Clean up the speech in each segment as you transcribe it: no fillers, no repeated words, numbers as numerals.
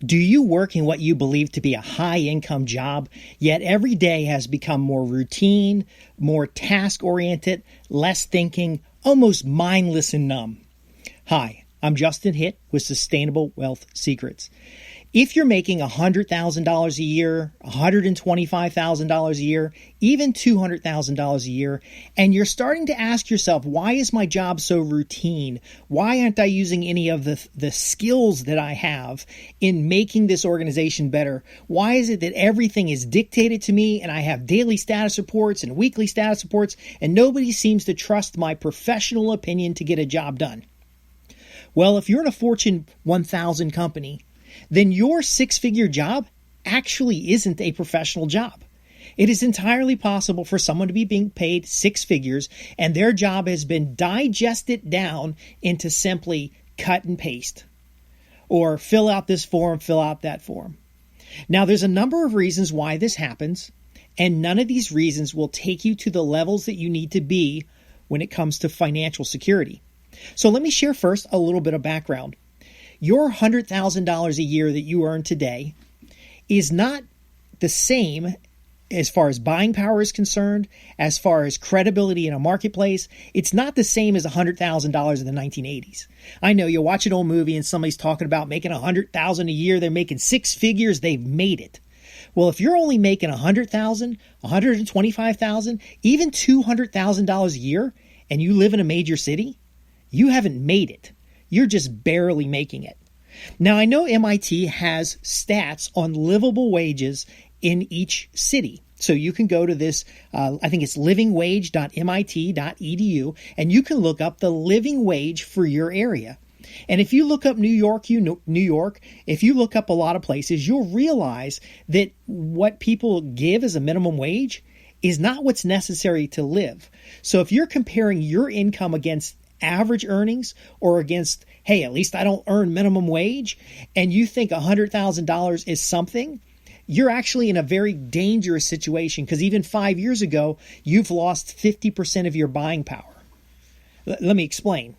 Do you work in what you believe to be a high-income job, yet every day has become more routine, more task-oriented, less thinking, almost mindless and numb? Hi, I'm Justin Hitt with Sustainable Wealth Secrets. If you're making $100,000 a year, $125,000 a year, even $200,000 a year, and you're starting to ask yourself, why is my job so routine? Why aren't I using any of the skills that I have in making this organization better? Why is it that everything is dictated to me and I have daily status reports and weekly status reports and nobody seems to trust my professional opinion to get a job done? Well, if you're in a Fortune 1000 company, then your six-figure job actually isn't a professional job. It is entirely possible for someone to be being paid six figures and their job has been digested down into simply cut and paste or fill out this form, fill out that form. Now, there's a number of reasons why this happens, and none of these reasons will take you to the levels that you need to be when it comes to financial security. So let me share first a little bit of background. Your $100,000 a year that you earn today is not the same as far as buying power is concerned, as far as credibility in a marketplace. It's not the same as $100,000 in the 1980s. I know you watch an old movie and somebody's talking about making $100,000 a year. They're making six figures. They've made it. Well, if you're only making $100,000, $125,000, even $200,000 a year, and you live in a major city, you haven't made it. You're just barely making it. Now, I know MIT has stats on livable wages in each city. So you can go to this, I think it's livingwage.mit.edu, and you can look up the living wage for your area. And if you look up New York, if you look up a lot of places, you'll realize that what people give as a minimum wage is not what's necessary to live. So if you're comparing your income against average earnings or against, hey, at least I don't earn minimum wage, and you think $100,000 is something, you're actually in a very dangerous situation because even 5 years ago, you've lost 50% of your buying power. Let me explain.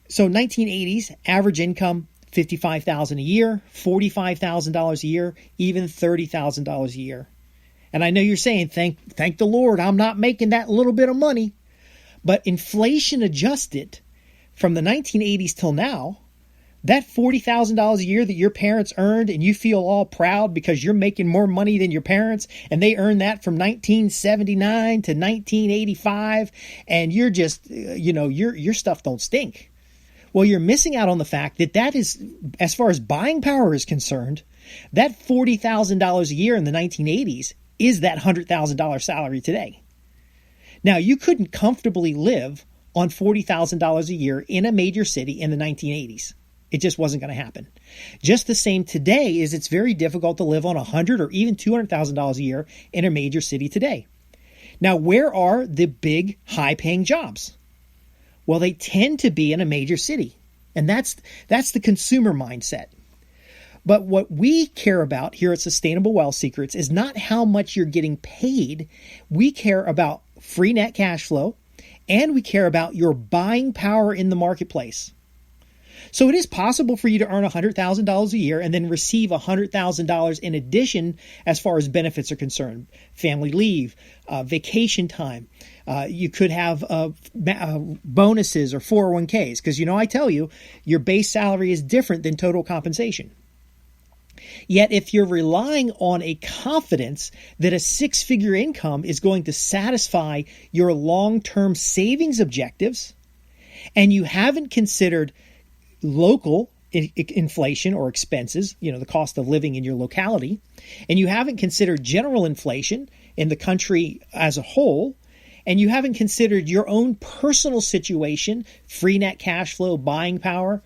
So 1980s, average income, $55,000 a year, $45,000 a year, even $30,000 a year. And I know you're saying, thank the Lord, I'm not making that little bit of money. But inflation adjusted from the 1980s till now, that $40,000 a year that your parents earned and you feel all proud because you're making more money than your parents and they earned that from 1979 to 1985 and you're just, your stuff don't stink. Well, you're missing out on the fact that is, as far as buying power is concerned, that $40,000 a year in the 1980s is that $100,000 salary today. Now, you couldn't comfortably live on $40,000 a year in a major city in the 1980s. It just wasn't going to happen. Just the same today is it's very difficult to live on $100,000 or even $200,000 a year in a major city today. Now, where are the big, high-paying jobs? Well, they tend to be in a major city, and that's the consumer mindset. But what we care about here at Sustainable Wealth Secrets is not how much you're getting paid. We care about free net cash flow, and we care about your buying power in the marketplace. So it is possible for you to earn $100,000 a year and then receive $100,000 in addition as far as benefits are concerned. Family leave, vacation time. You could have bonuses or 401ks because, I tell you, your base salary is different than total compensation. Yet if you're relying on a confidence that a six-figure income is going to satisfy your long-term savings objectives, and you haven't considered local inflation or expenses, the cost of living in your locality, and you haven't considered general inflation in the country as a whole, and you haven't considered your own personal situation, free net cash flow, buying power.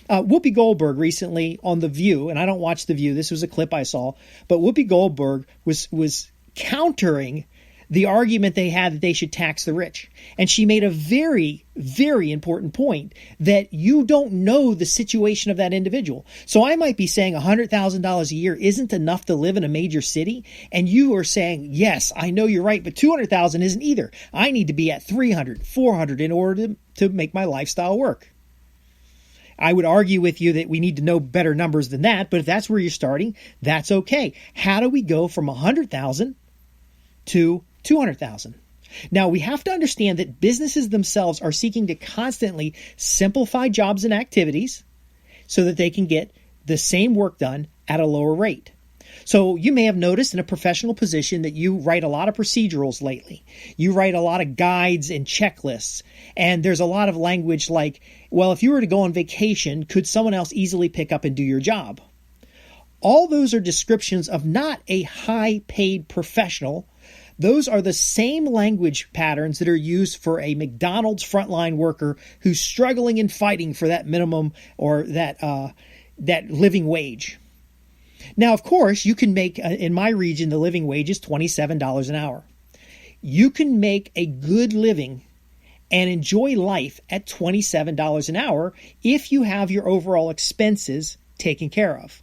Whoopi Goldberg recently on The View, and I don't watch The View, this was a clip I saw, but Whoopi Goldberg was countering the argument they had that they should tax the rich. And she made a very, very important point that you don't know the situation of that individual. So I might be saying $100,000 a year isn't enough to live in a major city, and you are saying, yes, I know you're right, but $200,000 isn't either. I need to be at $300,000, $400,000 in order to make my lifestyle work. I would argue with you that we need to know better numbers than that, but if that's where you're starting, that's okay. How do we go from 100,000 to 200,000? Now, we have to understand that businesses themselves are seeking to constantly simplify jobs and activities so that they can get the same work done at a lower rate. So you may have noticed in a professional position that you write a lot of procedurals lately. You write a lot of guides and checklists. And there's a lot of language like, well, if you were to go on vacation, could someone else easily pick up and do your job? All those are descriptions of not a high-paid professional. Those are the same language patterns that are used for a McDonald's frontline worker who's struggling and fighting for that minimum or that living wage. Now, of course, you can make, in my region, the living wage is $27 an hour. You can make a good living and enjoy life at $27 an hour if you have your overall expenses taken care of.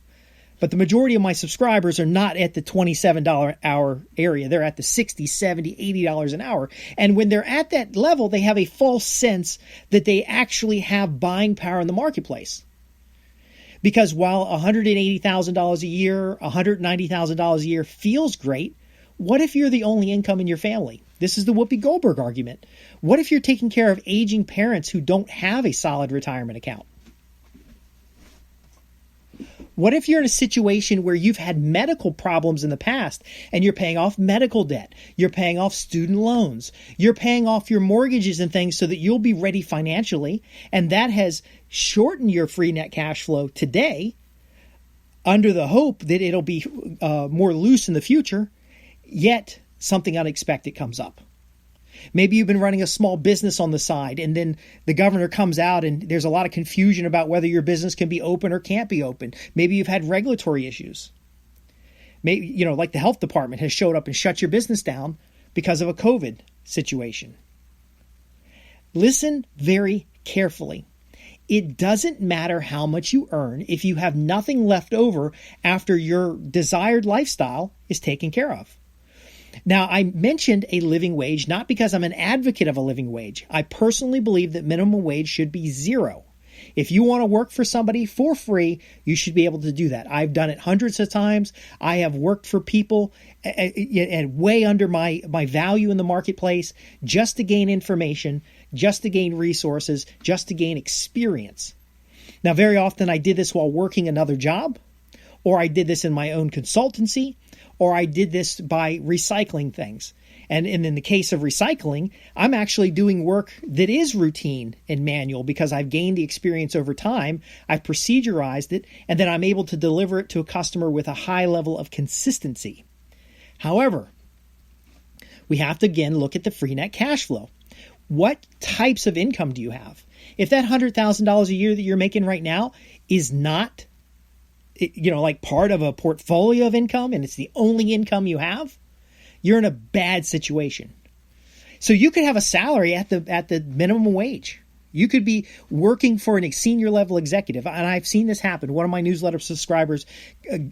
But the majority of my subscribers are not at the $27 an hour area. They're at the $60, $70, $80 an hour. And when they're at that level, they have a false sense that they actually have buying power in the marketplace. Because while $180,000 a year, $190,000 a year feels great, what if you're the only income in your family? This is the Whoopi Goldberg argument. What if you're taking care of aging parents who don't have a solid retirement account? What if you're in a situation where you've had medical problems in the past and you're paying off medical debt, you're paying off student loans, you're paying off your mortgages and things so that you'll be ready financially, and that has shortened your free net cash flow today under the hope that it'll be more loose in the future, yet something unexpected comes up. Maybe you've been running a small business on the side and then the governor comes out and there's a lot of confusion about whether your business can be open or can't be open. Maybe you've had regulatory issues. Maybe, like the health department has showed up and shut your business down because of a COVID situation. Listen very carefully. It doesn't matter how much you earn if you have nothing left over after your desired lifestyle is taken care of. Now, I mentioned a living wage not because I'm an advocate of a living wage. I personally believe that minimum wage should be $0. If you want to work for somebody for free, you should be able to do that. I've done it hundreds of times. I have worked for people and way under my value in the marketplace just to gain information, just to gain resources, just to gain experience. Now, very often I did this while working another job, or I did this in my own consultancy, or I did this by recycling things. And in the case of recycling, I'm actually doing work that is routine and manual because I've gained the experience over time. I've procedurized it, and then I'm able to deliver it to a customer with a high level of consistency. However, we have to again look at the free net cash flow. What types of income do you have? If that $100,000 a year that you're making right now is not like part of a portfolio of income and it's the only income you have, you're in a bad situation. So you could have a salary at the minimum wage. You could be working for a senior level executive. And I've seen this happen. One of my newsletter subscribers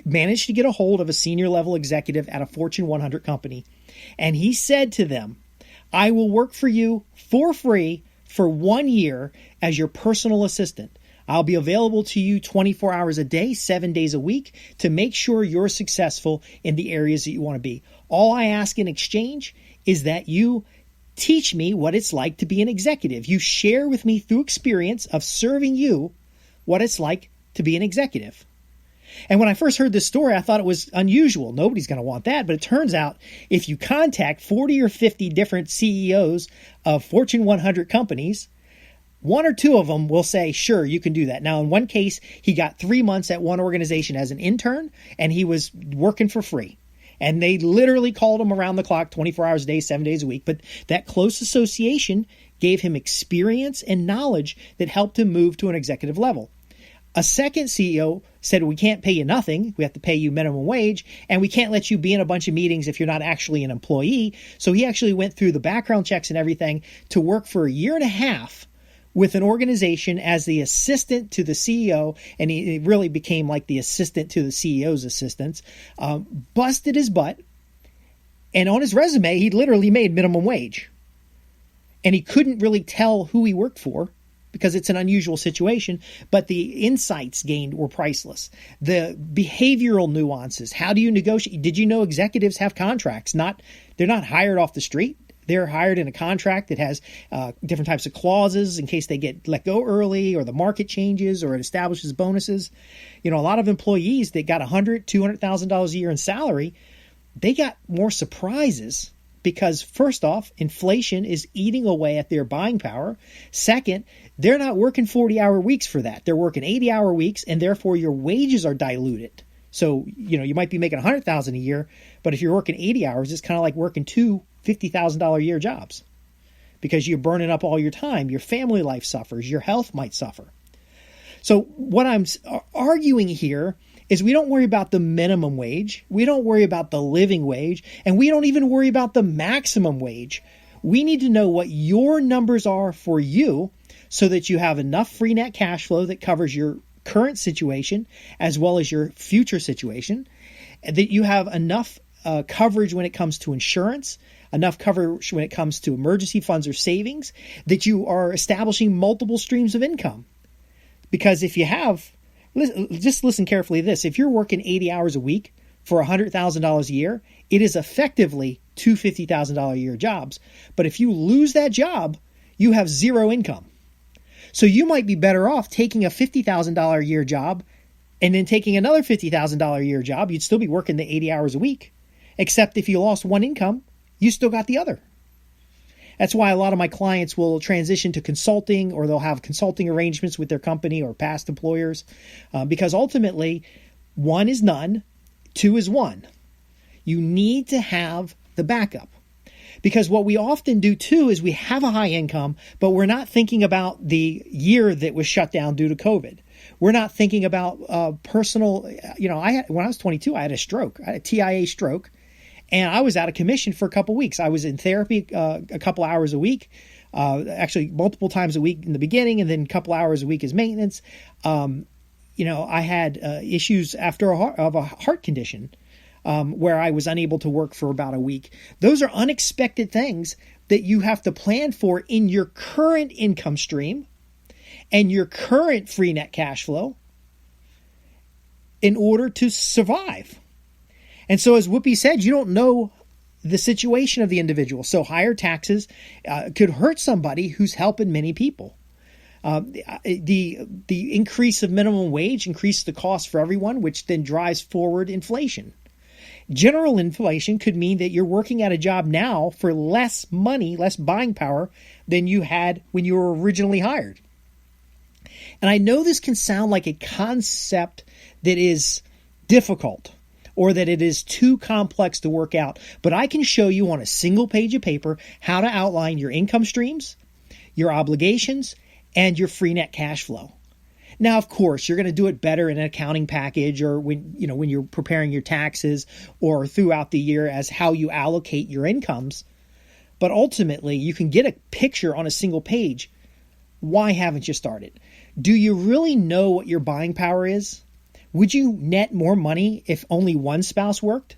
managed to get a hold of a senior level executive at a Fortune 100 company. And he said to them, I will work for you for free for 1 year as your personal assistant. I'll be available to you 24 hours a day, 7 days a week to make sure you're successful in the areas that you want to be. All I ask in exchange is that you teach me what it's like to be an executive. You share with me through experience of serving you what it's like to be an executive. And when I first heard this story, I thought it was unusual. Nobody's going to want that. But it turns out if you contact 40 or 50 different CEOs of Fortune 100 companies, one or two of them will say, sure, you can do that. Now, in one case, he got 3 months at one organization as an intern, and he was working for free. And they literally called him around the clock, 24 hours a day, 7 days a week. But that close association gave him experience and knowledge that helped him move to an executive level. A second CEO said, we can't pay you nothing. We have to pay you minimum wage, and we can't let you be in a bunch of meetings if you're not actually an employee. So he actually went through the background checks and everything to work for a year and a half with an organization as the assistant to the CEO, and he really became like the assistant to the CEO's assistants, busted his butt, and on his resume, he literally made minimum wage. And he couldn't really tell who he worked for because it's an unusual situation, but the insights gained were priceless. The behavioral nuances. How do you negotiate? Did you know executives have contracts? They're not hired off the street. They're hired in a contract that has different types of clauses in case they get let go early or the market changes or it establishes bonuses. A lot of employees that got $100,000, $200,000 a year in salary, they got more surprises because first off, inflation is eating away at their buying power. Second, they're not working 40-hour weeks for that. They're working 80-hour weeks, and therefore your wages are diluted. So, you might be making $100,000 a year, but if you're working 80 hours, it's kind of like working two $50,000 a year jobs because you're burning up all your time. Your family life suffers. Your health might suffer. So what I'm arguing here is we don't worry about the minimum wage. We don't worry about the living wage, and we don't even worry about the maximum wage. We need to know what your numbers are for you so that you have enough free net cash flow that covers your current situation as well as your future situation, that you have enough coverage when it comes to insurance, enough coverage when it comes to emergency funds or savings, that you are establishing multiple streams of income. Because if you have, just listen carefully to this, if you're working 80 hours a week for $100,000 a year, it is effectively two $50,000 a year jobs. But if you lose that job, you have zero income. So you might be better off taking a $50,000 a year job and then taking another $50,000 a year job. You'd still be working the 80 hours a week, except if you lost one income, you still got the other. That's why a lot of my clients will transition to consulting, or they'll have consulting arrangements with their company or past employers, because ultimately, one is none, two is one. You need to have the backup. Because what we often do too is we have a high income, but we're not thinking about the year that was shut down due to COVID. We're not thinking about personal, when I was 22, I had a stroke. I had a TIA stroke, and I was out of commission for a couple weeks. I was in therapy a couple hours a week, actually multiple times a week in the beginning, and then a couple hours a week as maintenance. I had issues after a heart condition. Where I was unable to work for about a week. Those are unexpected things that you have to plan for in your current income stream and your current free net cash flow in order to survive. And so as Whoopi said, you don't know the situation of the individual. So higher taxes could hurt somebody who's helping many people. The increase of minimum wage increases the cost for everyone, which then drives forward inflation. General inflation could mean that you're working at a job now for less money, less buying power than you had when you were originally hired. And I know this can sound like a concept that is difficult or that it is too complex to work out, but I can show you on a single page of paper how to outline your income streams, your obligations, and your free net cash flow. Now, of course, you're going to do it better in an accounting package or when you're preparing your taxes or throughout the year as how you allocate your incomes. But ultimately, you can get a picture on a single page. Why haven't you started? Do you really know what your buying power is? Would you net more money if only one spouse worked?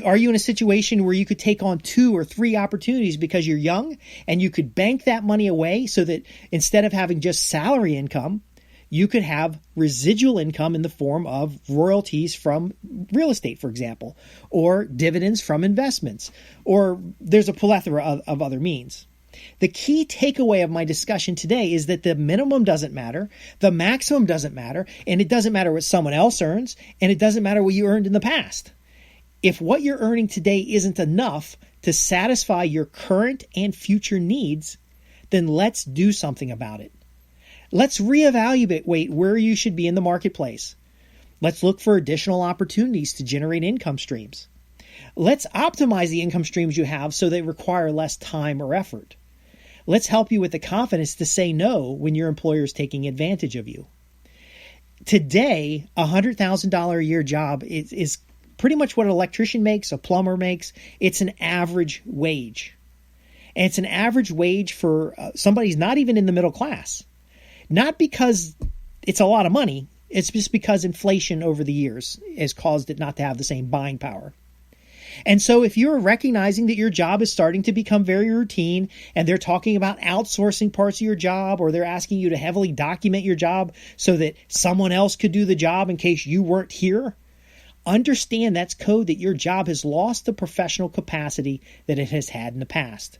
Are you in a situation where you could take on 2 or 3 opportunities because you're young and you could bank that money away so that instead of having just salary income, you could have residual income in the form of royalties from real estate, for example, or dividends from investments, or there's a plethora of other means. The key takeaway of my discussion today is that the minimum doesn't matter, the maximum doesn't matter, and it doesn't matter what someone else earns, and it doesn't matter what you earned in the past. If what you're earning today isn't enough to satisfy your current and future needs, then let's do something about it. Let's reevaluate where you should be in the marketplace. Let's look for additional opportunities to generate income streams. Let's optimize the income streams you have so they require less time or effort. Let's help you with the confidence to say no when your employer is taking advantage of you. Today, a $100,000 a year job is pretty much what an electrician makes, a plumber makes. It's an average wage. And it's an average wage for somebody who's not even in the middle class. Not because it's a lot of money. It's just because inflation over the years has caused it not to have the same buying power. And so if you're recognizing that your job is starting to become very routine and they're talking about outsourcing parts of your job, or they're asking you to heavily document your job so that someone else could do the job in case you weren't here, understand that's code that your job has lost the professional capacity that it has had in the past.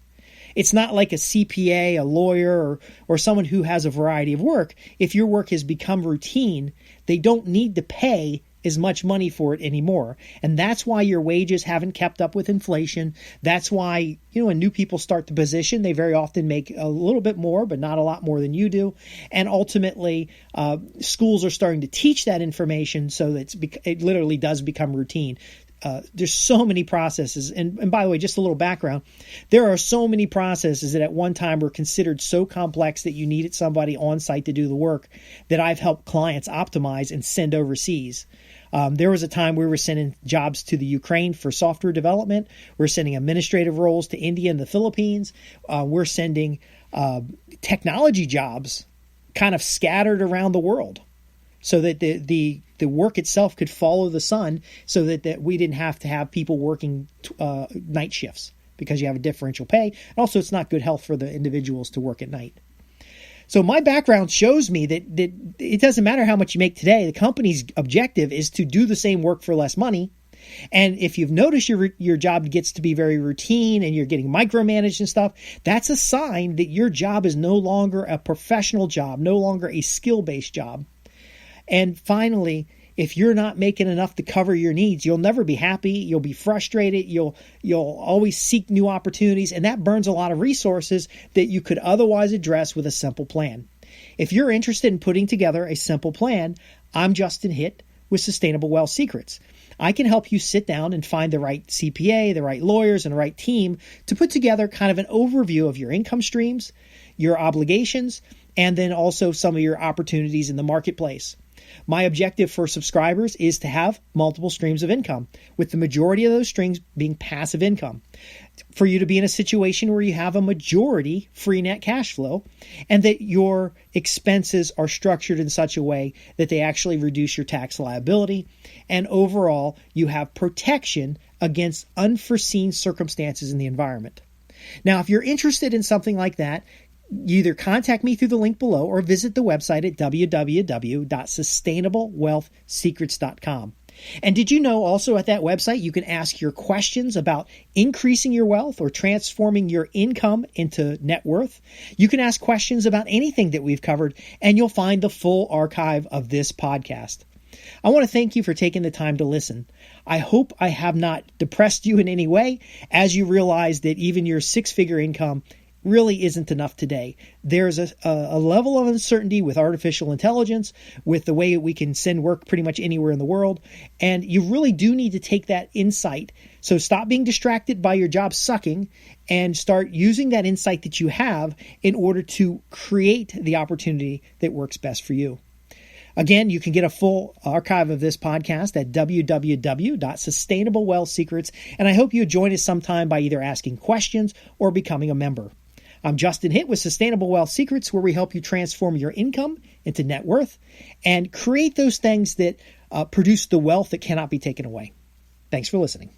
It's not like a CPA, a lawyer, or someone who has a variety of work. If your work has become routine, they don't need to pay as much money for it anymore. And that's why your wages haven't kept up with inflation. That's why, when new people start the position, they very often make a little bit more, but not a lot more than you do. And ultimately, schools are starting to teach that information so that it literally does become routine. There's so many processes. And by the way, just a little background, there are so many processes that at one time were considered so complex that you needed somebody on site to do the work that I've helped clients optimize and send overseas. There was a time we were sending jobs to the Ukraine for software development. We're sending administrative roles to India and the Philippines. We're sending technology jobs kind of scattered around the world, so that the work itself could follow the sun, so that we didn't have to have people working night shifts, because you have a differential pay. And also, it's not good health for the individuals to work at night. So my background shows me that it doesn't matter how much you make today. The company's objective is to do the same work for less money. And if you've noticed your job gets to be very routine and you're getting micromanaged and stuff, that's a sign that your job is no longer a professional job, no longer a skill-based job. And finally, if you're not making enough to cover your needs, you'll never be happy. You'll be frustrated. You'll always seek new opportunities, and that burns a lot of resources that you could otherwise address with a simple plan. If you're interested in putting together a simple plan, I'm Justin Hitt with Sustainable Wealth Secrets. I can help you sit down and find the right CPA, the right lawyers, and the right team to put together kind of an overview of your income streams, your obligations, and then also some of your opportunities in the marketplace. My objective for subscribers is to have multiple streams of income, with the majority of those streams being passive income. For you to be in a situation where you have a majority free net cash flow, and that your expenses are structured in such a way that they actually reduce your tax liability, and overall you have protection against unforeseen circumstances in the environment. Now, if you're interested in something like that, you either contact me through the link below or visit the website at www.sustainablewealthsecrets.com. And did you know also at that website you can ask your questions about increasing your wealth or transforming your income into net worth? You can ask questions about anything that we've covered, and you'll find the full archive of this podcast. I want to thank you for taking the time to listen. I hope I have not depressed you in any way as you realize that even your six-figure income really isn't enough today. There's a level of uncertainty with artificial intelligence, with the way we can send work pretty much anywhere in the world, and you really do need to take that insight. So stop being distracted by your job sucking and start using that insight that you have in order to create the opportunity that works best for you. Again, you can get a full archive of this podcast at www.sustainablewealthsecrets, and I hope you join us sometime by either asking questions or becoming a member. I'm Justin Hitt with Sustainable Wealth Secrets, where we help you transform your income into net worth and create those things that produce the wealth that cannot be taken away. Thanks for listening.